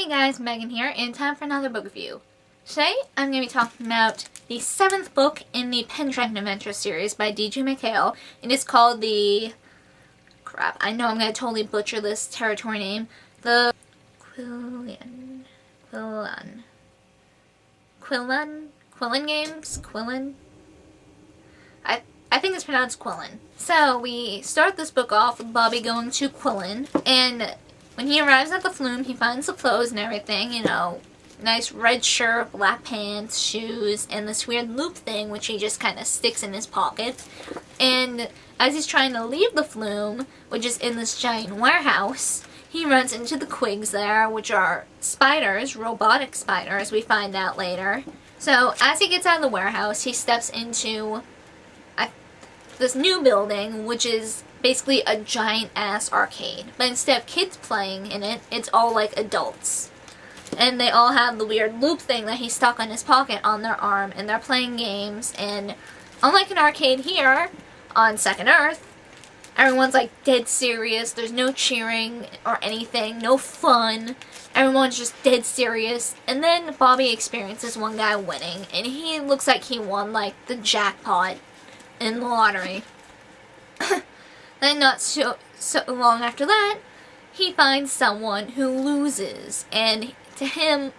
Hey guys, Megan here, and time for another book review. Today, I'm going to be talking about the 7th book in the Pendragon Adventure series by D.J. MacHale, and it's called the... Crap, I know I'm going to totally butcher this territory name. The Quillan Games? Quillan? I think it's pronounced Quillan. So, we start this book off with Bobby going to Quillan, and when he arrives at the flume, he finds the clothes and everything, you know, nice red shirt, black pants, shoes, and this weird loop thing which he just kind of sticks in his pocket. And as he's trying to leave the flume, which is in this giant warehouse, he runs into the Quigs there, which are spiders, robotic spiders, we find out later. So as he gets out of the warehouse, he steps into this new building, which is basically a giant-ass arcade. But instead of kids playing in it, it's all like adults. And they all have the weird loop thing that he stuck on his pocket on their arm, and they're playing games. And unlike an arcade here, on Second Earth, everyone's like dead serious. There's no cheering or anything, no fun. Everyone's just dead serious. And then Bobby experiences one guy winning, and he looks like he won like the jackpot in the lottery. Then not so long after that, he finds someone who loses, and to him,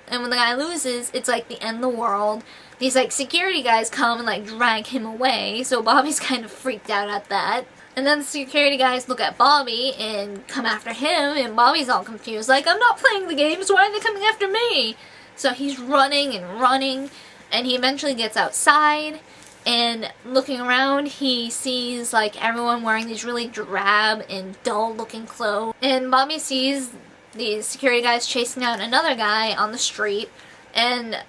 and when the guy loses, it's like the end of the world. These like security guys come and like drag him away, so Bobby's kind of freaked out at that. And then the security guys look at Bobby and come after him, and Bobby's all confused, like, I'm not playing the game, so why are they coming after me? So he's running and running, and he eventually gets outside. And looking around, he sees like everyone wearing these really drab and dull looking clothes. And Bobby sees these security guys chasing down another guy on the street. And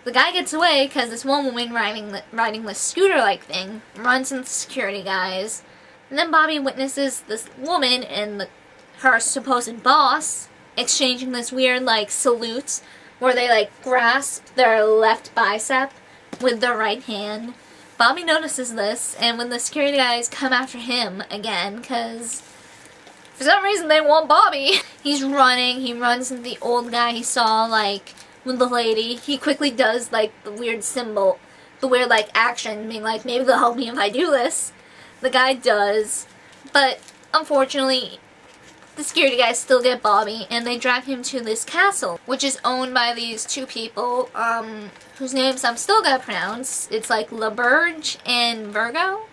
the guy gets away because this one woman riding the scooter-like thing runs into the security guys. And then Bobby witnesses this woman and her supposed boss exchanging this weird like salutes where they like grasp their left bicep with their right hand. Bobby notices this, and when the security guys come after him again, because for some reason they want Bobby, he's running, he runs into the old guy he saw, like, with the lady. He quickly does, like, the weird symbol, the weird, like, action, being like, maybe they'll help me if I do this. The guy does, but unfortunately, the security guys still get Bobby, and they drag him to this castle, which is owned by these two people, whose names I'm still gonna pronounce. It's like LaBerge and Vigo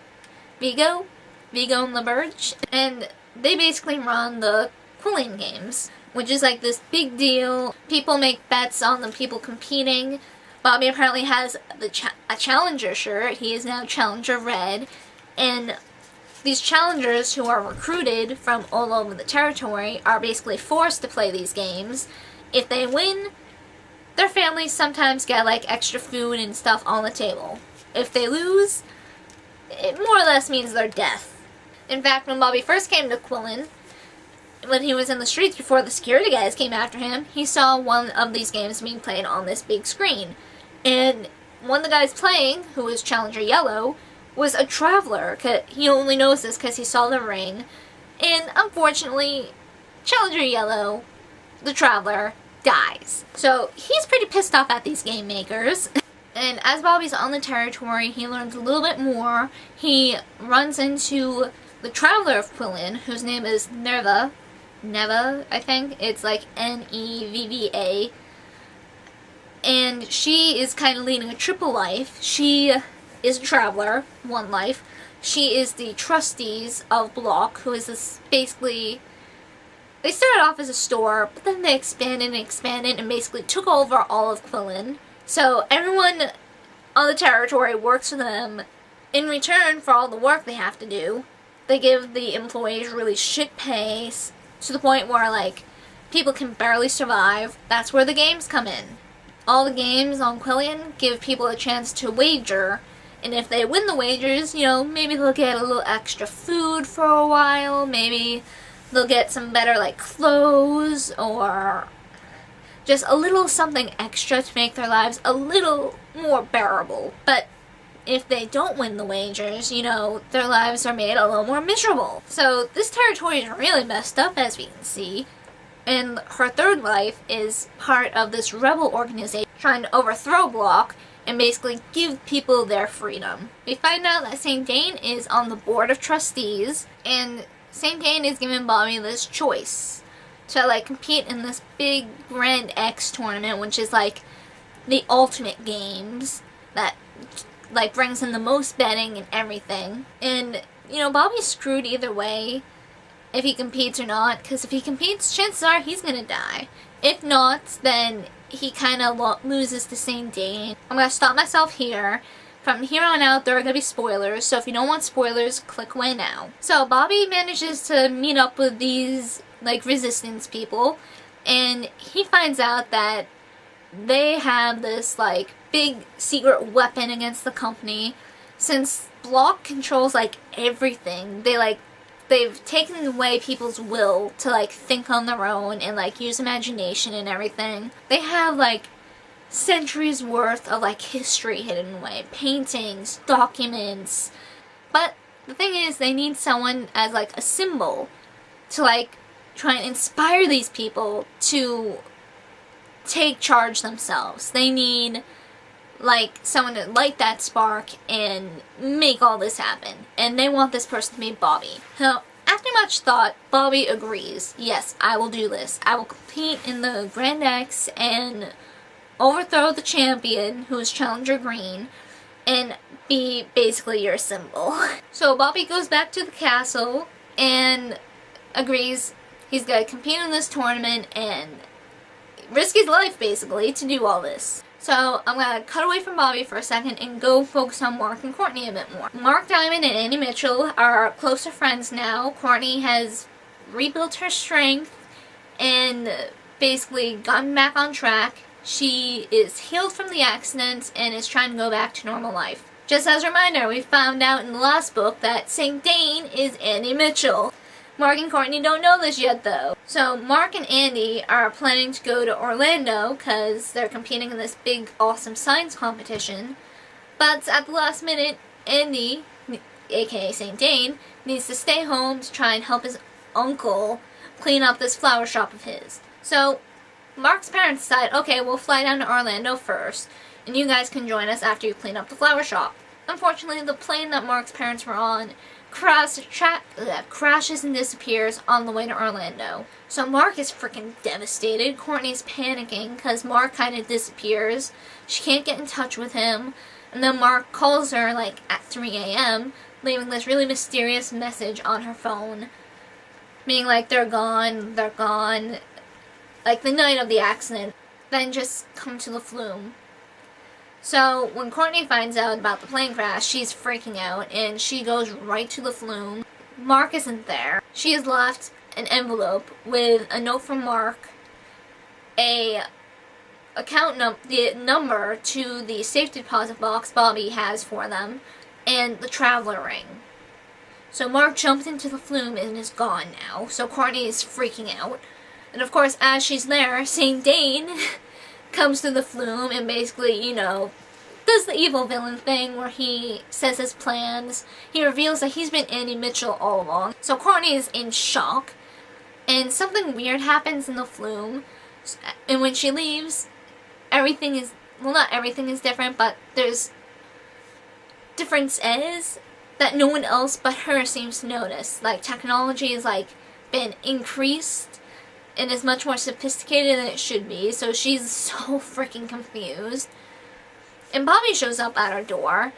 and LaBerge. And they basically run the Quillan Games, which is like this big deal. People make bets on the people competing. Bobby apparently has a Challenger shirt. He is now Challenger Red. And these challengers who are recruited from all over the territory are basically forced to play these games. If they win, their families sometimes get like extra food and stuff on the table. If they lose, it more or less means their death. In fact, when Bobby first came to Quillan, when he was in the streets before the security guys came after him, he saw one of these games being played on this big screen. And one of the guys playing, who was Challenger Yellow, was a traveler. He only knows this because he saw the ring. And unfortunately, Challenger Yellow, the traveler, dies. So he's pretty pissed off at these game makers. And as Bobby's on the territory, he learns a little bit more. He runs into the traveler of Quillan, whose name is Neva, I think. It's like Nevva. And she is kind of leading a triple life. She is a traveler, one life. She is the trustees of Block, who is this basically... They started off as a store, but then they expanded and basically took over all of Quillan. So everyone on the territory works for them. In return for all the work they have to do, they give the employees really shit pay to the point where, like, people can barely survive. That's where the games come in. All the games on Quillan give people a chance to wager, and if they win the wagers, you know, maybe they'll get a little extra food for a while, maybe they'll get some better, like, clothes, or just a little something extra to make their lives a little more bearable. But if they don't win the wagers, you know, their lives are made a little more miserable. So this territory is really messed up, as we can see. And her third wife is part of this rebel organization trying to overthrow Block and basically give people their freedom. We find out that St. Dane is on the board of trustees, and St. Dane is giving Bobby this choice to like compete in this big Grand X tournament, which is like the ultimate games that like brings in the most betting and everything. And you know, Bobby's screwed either way if he competes or not, because if he competes, chances are he's gonna die. If not, then he kind of loses to St. Dane. I'm gonna stop myself here. From here on out, there are gonna be spoilers, so if you don't want spoilers, click away now. So Bobby manages to meet up with these like resistance people, and he finds out that they have this like big secret weapon against the company. Since Block controls like everything, they've taken away people's will to like think on their own and like use imagination and everything. They have like centuries worth of like history hidden away, paintings, documents. But the thing is, they need someone as like a symbol to like try and inspire these people to take charge themselves. They need like someone to light that spark and make all this happen. And they want this person to be Bobby. So after much thought, Bobby agrees. Yes, I will do this. I will compete in the Grand X and overthrow the champion, who is Challenger Green, and be basically your symbol. So Bobby goes back to the castle and agrees he's gonna compete in this tournament and risk his life basically to do all this. So I'm going to cut away from Bobby for a second and go focus on Mark and Courtney a bit more. Mark Diamond and Andy Mitchell are closer friends now. Courtney has rebuilt her strength and basically gotten back on track. She is healed from the accident and is trying to go back to normal life. Just as a reminder, we found out in the last book that St. Dane is Andy Mitchell. Mark and Courtney don't know this yet though. So Mark and Andy are planning to go to Orlando because they're competing in this big awesome science competition. But at the last minute, Andy, aka St. Dane, needs to stay home to try and help his uncle clean up this flower shop of his. So Mark's parents decide, okay, we'll fly down to Orlando first, and you guys can join us after you clean up the flower shop. Unfortunately, the plane that Mark's parents were on crashes and disappears on the way to Orlando. So Mark is freaking devastated. Courtney's panicking because Mark kind of disappears. She can't get in touch with him. And then Mark calls her like at 3 a.m. leaving this really mysterious message on her phone. Being like, they're gone, like the night of the accident. Then just come to the flume. So when Courtney finds out about the plane crash, she's freaking out and she goes right to the flume. Mark isn't there. She has left an envelope with a note from Mark, the number to the safety deposit box Bobby has for them, and the traveler ring. So Mark jumps into the flume and is gone now. So Courtney is freaking out. And of course, as she's there, St. Dane comes to the flume and basically, you know, does the evil villain thing where he says his plans. He reveals that he's been Andy Mitchell all along. So Courtney is in shock, and something weird happens in the flume. And when she leaves, everything is, well, not everything is different, but there's differences that no one else but her seems to notice. Like, technology has, like, been increased and is much more sophisticated than it should be, so she's so freaking confused. And Bobby shows up at her door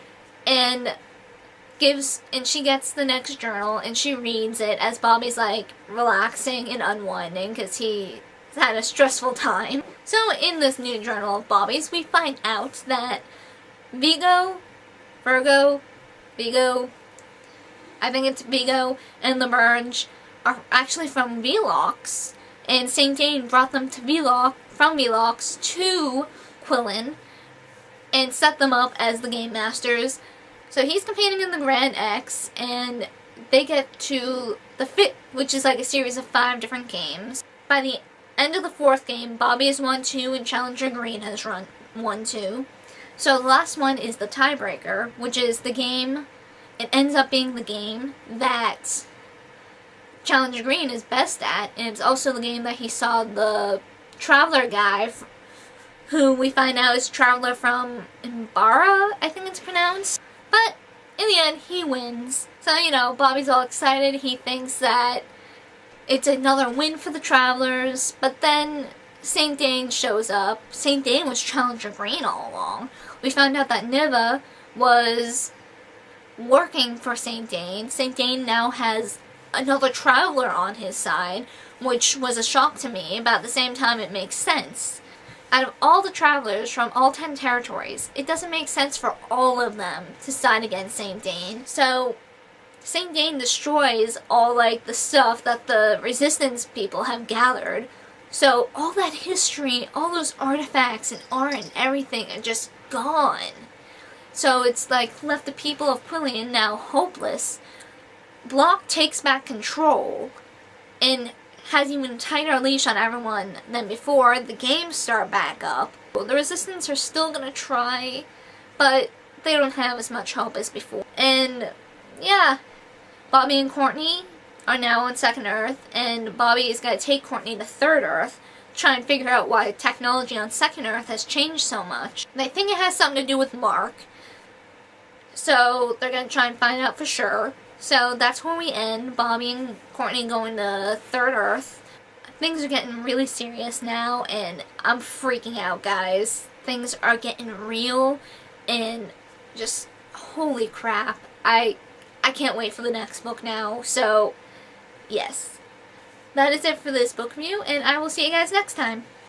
and she gets the next journal and she reads it as Bobby's like relaxing and unwinding because he's had a stressful time. So in this new journal of Bobby's, we find out that Vigo, I think it's Vigo, and the Burge are actually from Velox. And St. Dane brought them to from Velox to Quillan and set them up as the Game Masters. So he's competing in the Grand X, and they get to the fifth, which is like a series of 5 different games. By the end of the 4th game, Bobby has won 2 and Challenger Green has won 2. So the last one is the tiebreaker, which is the game, it ends up being the game that Challenger Green is best at, and it's also the game that he saw the Traveler guy, who we find out is Traveler from Imbara, I think it's pronounced. But in the end, he wins. So, you know, Bobby's all excited. He thinks that it's another win for the Travelers, but then St. Dane shows up. St. Dane was Challenger Green all along. We found out that Niva was working for St. Dane. St. Dane now has another Traveler on his side, which was a shock to me, but at the same time it makes sense. Out of all the Travelers from all 10 territories, it doesn't make sense for all of them to side against St. Dane. So St. Dane destroys all, like, the stuff that the Resistance people have gathered. So all that history, all those artifacts and art and everything are just gone. So it's like left the people of Quillan now hopeless. Block takes back control and has even tighter leash on everyone than before. The games start back up. The Resistance are still gonna try, but they don't have as much hope as before. And yeah, Bobby and Courtney are now on Second Earth, and Bobby is gonna take Courtney to Third Earth, try and figure out why technology on Second Earth has changed so much. And I think it has something to do with Mark. So they're gonna try and find out for sure. So that's where we end. Bobby and Courtney going to Third Earth. Things are getting really serious now, and I'm freaking out, guys. Things are getting real, and just holy crap. I can't wait for the next book now. So yes, that is it for this book review, and I will see you guys next time.